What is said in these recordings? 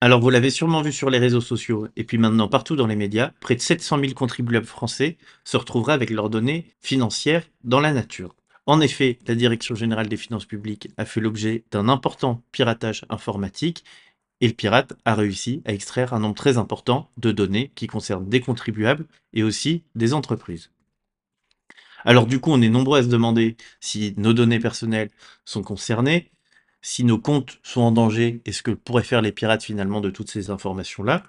Alors, vous l'avez sûrement vu sur les réseaux sociaux et puis maintenant partout dans les médias, près de 700 000 contribuables français se retrouveraient avec leurs données financières dans la nature. En effet, la Direction générale des finances publiques a fait l'objet d'un important piratage informatique et le pirate a réussi à extraire un nombre très important de données qui concernent des contribuables et aussi des entreprises. Alors du coup, on est nombreux à se demander si nos données personnelles sont concernées, si nos comptes sont en danger et ce que pourraient faire les pirates finalement de toutes ces informations-là,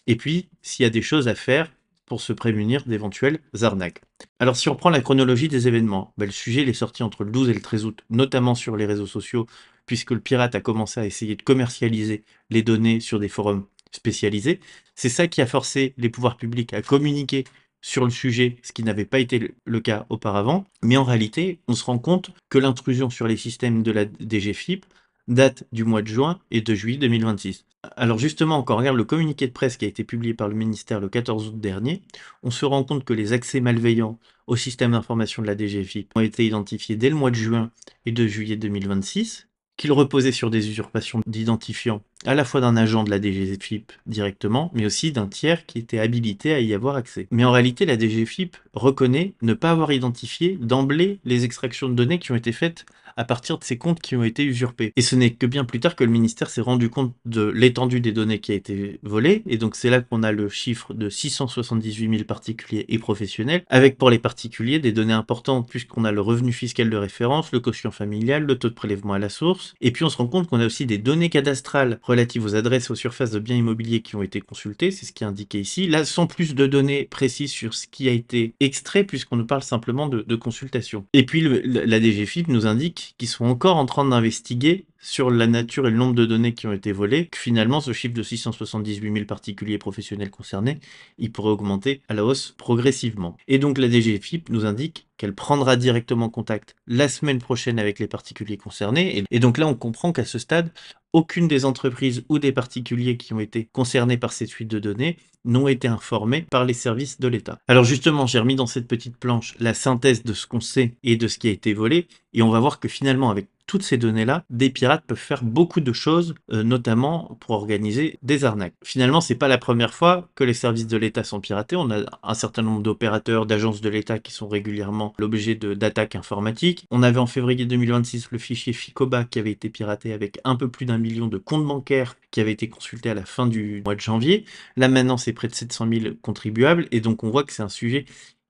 et puis s'il y a des choses à faire pour se prémunir d'éventuelles arnaques. Alors si on prend la chronologie des événements, le sujet il est sorti entre le 12 et le 13 août, notamment sur les réseaux sociaux, puisque le pirate a commencé à essayer de commercialiser les données sur des forums spécialisés. C'est ça qui a forcé les pouvoirs publics à communiquer sur le sujet, ce qui n'avait pas été le cas auparavant. Mais en réalité, on se rend compte que l'intrusion sur les systèmes de la DGFiP date du mois de juin et de juillet 2026. Alors justement, quand on regarde le communiqué de presse qui a été publié par le ministère le 14 août dernier, on se rend compte que les accès malveillants au système d'information de la DGFiP ont été identifiés dès le mois de juin et de juillet 2026, qu'ils reposaient sur des usurpations d'identifiants à la fois d'un agent de la DGFiP directement, mais aussi d'un tiers qui était habilité à y avoir accès. Mais en réalité, la DGFiP reconnaît ne pas avoir identifié d'emblée les extractions de données qui ont été faites à partir de ces comptes qui ont été usurpés. Et ce n'est que bien plus tard que le ministère s'est rendu compte de l'étendue des données qui a été volée, et donc c'est là qu'on a le chiffre de 678 000 particuliers et professionnels, avec pour les particuliers des données importantes puisqu'on a le revenu fiscal de référence, le quotient familial, le taux de prélèvement à la source, et puis on se rend compte qu'on a aussi des données cadastrales relatives aux adresses et aux surfaces de biens immobiliers qui ont été consultées, c'est ce qui est indiqué ici, là sans plus de données précises sur ce qui a été extrait puisqu'on nous parle simplement de consultation. Et puis la DGFiP nous indique qu'ils sont encore en train d'investiguer sur la nature et le nombre de données qui ont été volées, que finalement ce chiffre de 678 000 particuliers et professionnels concernés, il pourrait augmenter à la hausse progressivement. Et donc la DGFiP nous indique qu'elle prendra directement contact la semaine prochaine avec les particuliers concernés. Et donc là, on comprend qu'à ce stade, aucune des entreprises ou des particuliers qui ont été concernés par cette fuite de données n'ont été informés par les services de l'État. Alors justement, j'ai remis dans cette petite planche la synthèse de ce qu'on sait et de ce qui a été volé, et on va voir que finalement, avec toutes ces données-là, des pirates peuvent faire beaucoup de choses, notamment pour organiser des arnaques. Finalement, c'est pas la première fois que les services de l'État sont piratés. On a un certain nombre d'opérateurs, d'agences de l'État qui sont régulièrement l'objet d'attaques informatiques. On avait en février 2026 le fichier FICOBA qui avait été piraté avec un peu plus d'1 million de comptes bancaires qui avaient été consultés à la fin du mois de janvier. Là maintenant, c'est près de 700 000 contribuables et donc on voit que c'est un sujet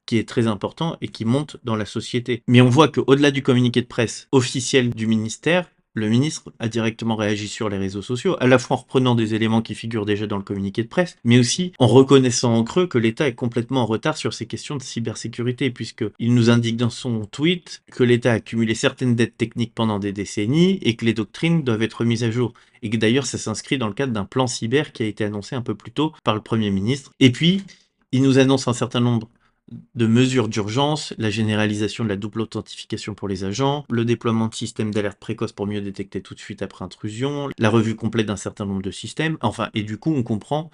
qui est très important et qui monte dans la société. Mais on voit qu'au-delà du communiqué de presse officiel du ministère, le ministre a directement réagi sur les réseaux sociaux, à la fois en reprenant des éléments qui figurent déjà dans le communiqué de presse, mais aussi en reconnaissant en creux que l'État est complètement en retard sur ces questions de cybersécurité, puisqu'il nous indique dans son tweet que l'État a accumulé certaines dettes techniques pendant des décennies et que les doctrines doivent être mises à jour. Et que d'ailleurs, ça s'inscrit dans le cadre d'un plan cyber qui a été annoncé un peu plus tôt par le Premier ministre. Et puis, il nous annonce un certain nombre de mesures d'urgence, la généralisation de la double authentification pour les agents, le déploiement de systèmes d'alerte précoce pour mieux détecter tout de suite après intrusion, la revue complète d'un certain nombre de systèmes, enfin, et du coup, on comprend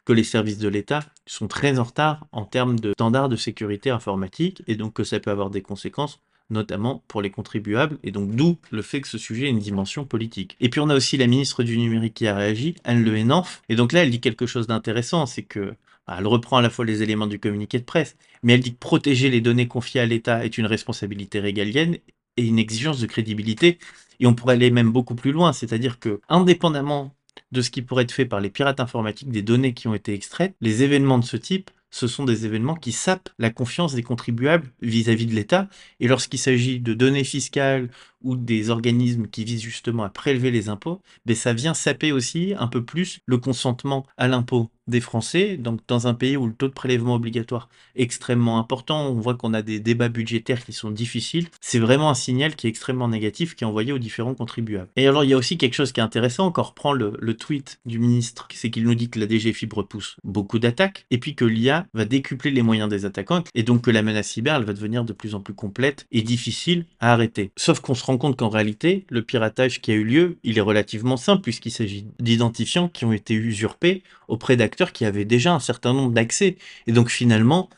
que les services de l'État sont très en retard en termes de standards de sécurité informatique, et donc que ça peut avoir des conséquences notamment pour les contribuables, et donc d'où le fait que ce sujet ait une dimension politique. Et puis on a aussi la ministre du Numérique qui a réagi, Anne Le Henanff, et donc là elle dit quelque chose d'intéressant, c'est que elle reprend à la fois les éléments du communiqué de presse, mais elle dit que protéger les données confiées à l'État est une responsabilité régalienne et une exigence de crédibilité, et on pourrait aller même beaucoup plus loin, c'est-à-dire que, indépendamment de ce qui pourrait être fait par les pirates informatiques, des données qui ont été extraites, les événements de ce type, ce sont des événements qui sapent la confiance des contribuables vis-à-vis de l'État, et lorsqu'il s'agit de données fiscales ou des organismes qui visent justement à prélever les impôts, ça vient saper aussi un peu plus le consentement à l'impôt des Français. Donc dans un pays où le taux de prélèvement obligatoire est extrêmement important, on voit qu'on a des débats budgétaires qui sont difficiles, c'est vraiment un signal qui est extrêmement négatif qui est envoyé aux différents contribuables. Et alors il y a aussi quelque chose qui est intéressant, quand on reprend le tweet du ministre, c'est qu'il nous dit que la DGFiP repousse beaucoup d'attaques, et puis que l'IA va décupler les moyens des attaquants, et donc que la menace cyber elle va devenir de plus en plus complète et difficile à arrêter. Sauf qu'on se rend compte qu'en réalité, le piratage qui a eu lieu, il est relativement simple puisqu'il s'agit d'identifiants qui ont été usurpés auprès d'acteurs qui avaient déjà un certain nombre d'accès. Et donc finalement,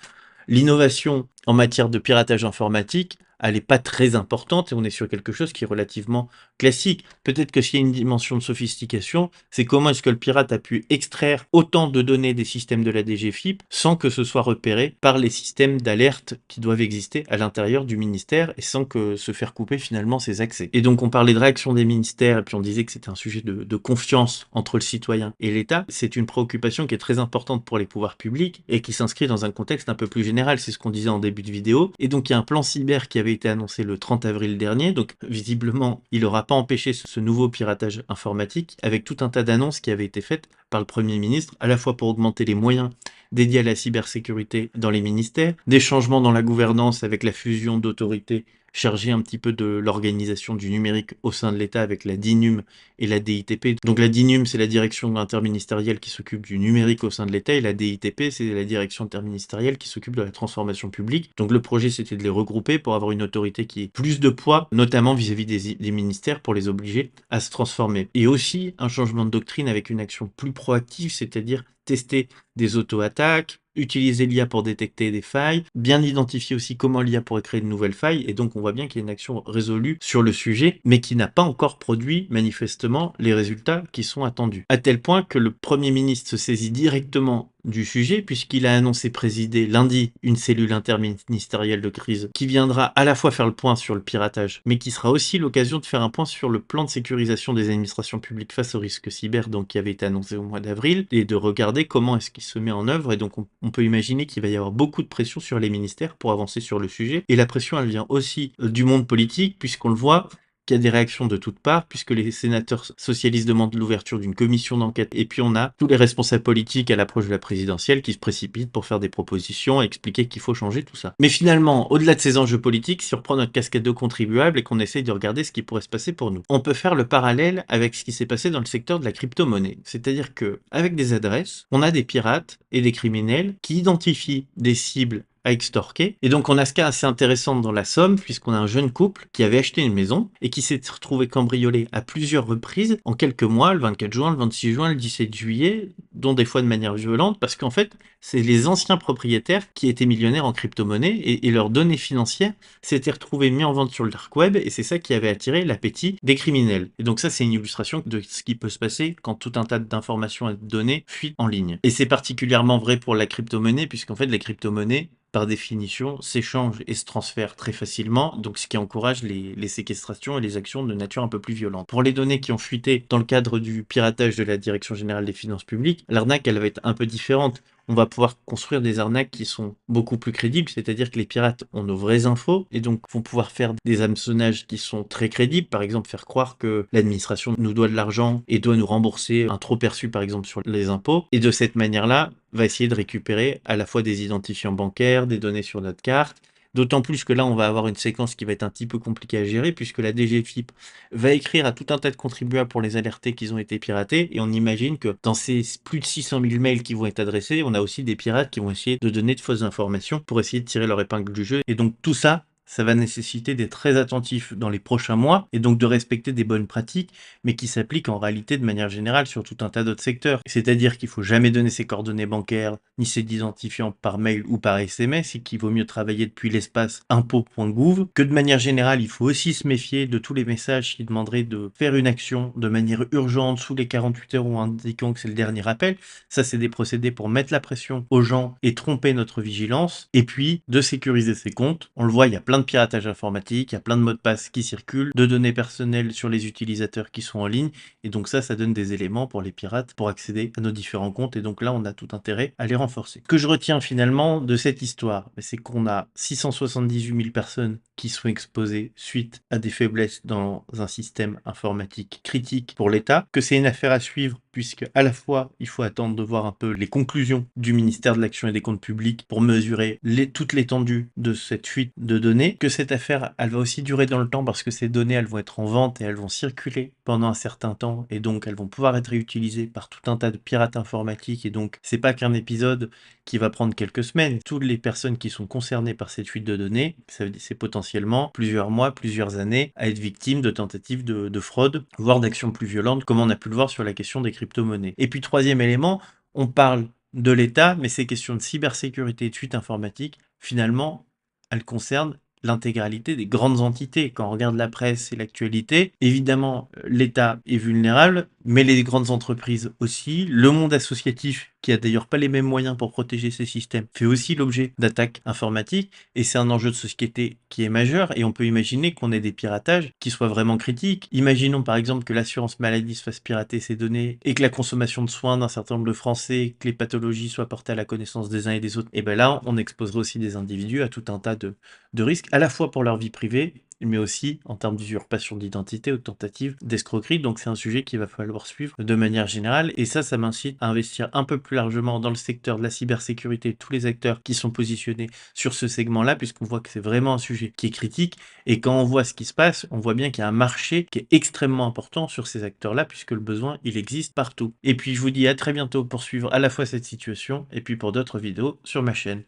l'innovation en matière de piratage informatique elle n'est pas très importante et on est sur quelque chose qui est relativement classique. Peut-être que s'il y a une dimension de sophistication, c'est comment est-ce que le pirate a pu extraire autant de données des systèmes de la DGFiP sans que ce soit repéré par les systèmes d'alerte qui doivent exister à l'intérieur du ministère et sans que se faire couper finalement ses accès. Et donc on parlait de réaction des ministères et puis on disait que c'était un sujet de confiance entre le citoyen et l'État. C'est une préoccupation qui est très importante pour les pouvoirs publics et qui s'inscrit dans un contexte un peu plus général, c'est ce qu'on disait en début de vidéo. Et donc il y a un plan cyber qui avait été annoncé le 30 avril dernier, donc visiblement il n'aura pas empêché ce nouveau piratage informatique avec tout un tas d'annonces qui avaient été faites par le Premier ministre, à la fois pour augmenter les moyens dédiés à la cybersécurité dans les ministères, des changements dans la gouvernance avec la fusion d'autorités chargées un petit peu de l'organisation du numérique au sein de l'État avec la DINUM et la DITP. Donc la DINUM, c'est la direction interministérielle qui s'occupe du numérique au sein de l'État et la DITP, c'est la direction interministérielle qui s'occupe de la transformation publique. Donc le projet, c'était de les regrouper pour avoir une autorité qui ait plus de poids, notamment vis-à-vis des ministères, pour les obliger à se transformer. Et aussi un changement de doctrine avec une action plus proactive, c'est-à-dire tester des auto-attaques, utiliser l'IA pour détecter des failles, bien identifier aussi comment l'IA pourrait créer de nouvelles failles, et donc on voit bien qu'il y a une action résolue sur le sujet, mais qui n'a pas encore produit manifestement les résultats qui sont attendus. À tel point que le Premier ministre se saisit directement du sujet, puisqu'il a annoncé présider lundi une cellule interministérielle de crise qui viendra à la fois faire le point sur le piratage, mais qui sera aussi l'occasion de faire un point sur le plan de sécurisation des administrations publiques face aux risques cyber, donc qui avait été annoncé au mois d'avril, et de regarder comment est-ce qu'il se met en œuvre. Et donc on peut imaginer qu'il va y avoir beaucoup de pression sur les ministères pour avancer sur le sujet. Et la pression, elle vient aussi du monde politique, puisqu'on le voit, qu'il y a des réactions de toutes parts, puisque les sénateurs socialistes demandent l'ouverture d'une commission d'enquête, et puis on a tous les responsables politiques à l'approche de la présidentielle qui se précipitent pour faire des propositions et expliquer qu'il faut changer tout ça. Mais finalement, au-delà de ces enjeux politiques, si on reprend notre casquette de contribuable et qu'on essaye de regarder ce qui pourrait se passer pour nous, on peut faire le parallèle avec ce qui s'est passé dans le secteur de la crypto-monnaie. C'est-à-dire que, avec des adresses, on a des pirates et des criminels qui identifient des cibles à extorquer. Et donc on a ce cas assez intéressant dans la Somme, puisqu'on a un jeune couple qui avait acheté une maison et qui s'est retrouvé cambriolé à plusieurs reprises en quelques mois, le 24 juin, le 26 juin, le 17 juillet, dont des fois de manière violente, parce qu'en fait, c'est les anciens propriétaires qui étaient millionnaires en crypto-monnaie et leurs données financières s'étaient retrouvées mises en vente sur le dark web, et c'est ça qui avait attiré l'appétit des criminels. Et donc ça, c'est une illustration de ce qui peut se passer quand tout un tas d'informations et de données fuitent en ligne. Et c'est particulièrement vrai pour la crypto-monnaie, puisqu'en fait, la crypto-monnaie, par définition, s'échangent et se transfèrent très facilement, donc ce qui encourage les séquestrations et les actions de nature un peu plus violente. Pour les données qui ont fuité dans le cadre du piratage de la Direction générale des finances publiques, l'arnaque, elle va être un peu différente. On va pouvoir construire des arnaques qui sont beaucoup plus crédibles, c'est-à-dire que les pirates ont nos vraies infos et donc vont pouvoir faire des hameçonnages qui sont très crédibles, par exemple faire croire que l'administration nous doit de l'argent et doit nous rembourser un trop perçu par exemple sur les impôts, et de cette manière-là va essayer de récupérer à la fois des identifiants bancaires, des données sur notre carte. D'autant plus que là, on va avoir une séquence qui va être un petit peu compliquée à gérer, puisque la DGFiP va écrire à tout un tas de contribuables pour les alerter qu'ils ont été piratés, et on imagine que dans ces plus de 600 000 mails qui vont être adressés, on a aussi des pirates qui vont essayer de donner de fausses informations pour essayer de tirer leur épingle du jeu. Et donc tout ça, ça va nécessiter d'être très attentif dans les prochains mois et donc de respecter des bonnes pratiques, mais qui s'appliquent en réalité de manière générale sur tout un tas d'autres secteurs. C'est-à-dire qu'il faut jamais donner ses coordonnées bancaires ni ses identifiants par mail ou par SMS et qu'il vaut mieux travailler depuis l'espace impôts.gouv. Que de manière générale, il faut aussi se méfier de tous les messages qui demanderaient de faire une action de manière urgente sous les 48 heures ou indiquant que c'est le dernier appel. Ça, c'est des procédés pour mettre la pression aux gens et tromper notre vigilance. Et puis, de sécuriser ses comptes. On le voit, il y a plein de piratage informatique, il y a plein de mots de passe qui circulent, de données personnelles sur les utilisateurs qui sont en ligne, et donc ça donne des éléments pour les pirates pour accéder à nos différents comptes, et donc là on a tout intérêt à les renforcer. Ce que je retiens finalement de cette histoire, c'est qu'on a 678 000 personnes qui sont exposées suite à des faiblesses dans un système informatique critique pour l'État, que c'est une affaire à suivre puisque à la fois il faut attendre de voir un peu les conclusions du ministère de l'Action et des Comptes Publics pour mesurer toute l'étendue de cette fuite de données, que cette affaire elle va aussi durer dans le temps parce que ces données elles vont être en vente et elles vont circuler pendant un certain temps et donc elles vont pouvoir être réutilisées par tout un tas de pirates informatiques, et donc c'est pas qu'un épisode qui va prendre quelques semaines. Toutes les personnes qui sont concernées par cette fuite de données, c'est potentiellement plusieurs mois, plusieurs années à être victimes de tentatives de fraude, voire d'actions plus violentes, comme on a pu le voir sur la question des crypto-monnaies. Et puis troisième élément, on parle de l'État, mais ces questions de cybersécurité et de fuite informatique, finalement, elles concernent l'intégralité des grandes entités. Quand on regarde la presse et l'actualité, évidemment, l'État est vulnérable, mais les grandes entreprises aussi. Le monde associatif, qui a d'ailleurs pas les mêmes moyens pour protéger ces systèmes, fait aussi l'objet d'attaques informatiques, et c'est un enjeu de société qui est majeur, et on peut imaginer qu'on ait des piratages qui soient vraiment critiques. Imaginons par exemple que l'assurance maladie se fasse pirater ses données, et que la consommation de soins d'un certain nombre de Français, que les pathologies soient portées à la connaissance des uns et des autres. Et ben là, on exposerait aussi des individus à tout un tas de risques, à la fois pour leur vie privée, mais aussi en termes d'usurpation d'identité ou de tentative d'escroquerie. Donc c'est un sujet qu'il va falloir suivre de manière générale, et ça m'incite à investir un peu plus largement dans le secteur de la cybersécurité, tous les acteurs qui sont positionnés sur ce segment-là, puisqu'on voit que c'est vraiment un sujet qui est critique, et quand on voit ce qui se passe, on voit bien qu'il y a un marché qui est extrêmement important sur ces acteurs-là, puisque le besoin, il existe partout. Et puis je vous dis à très bientôt pour suivre à la fois cette situation, et puis pour d'autres vidéos sur ma chaîne.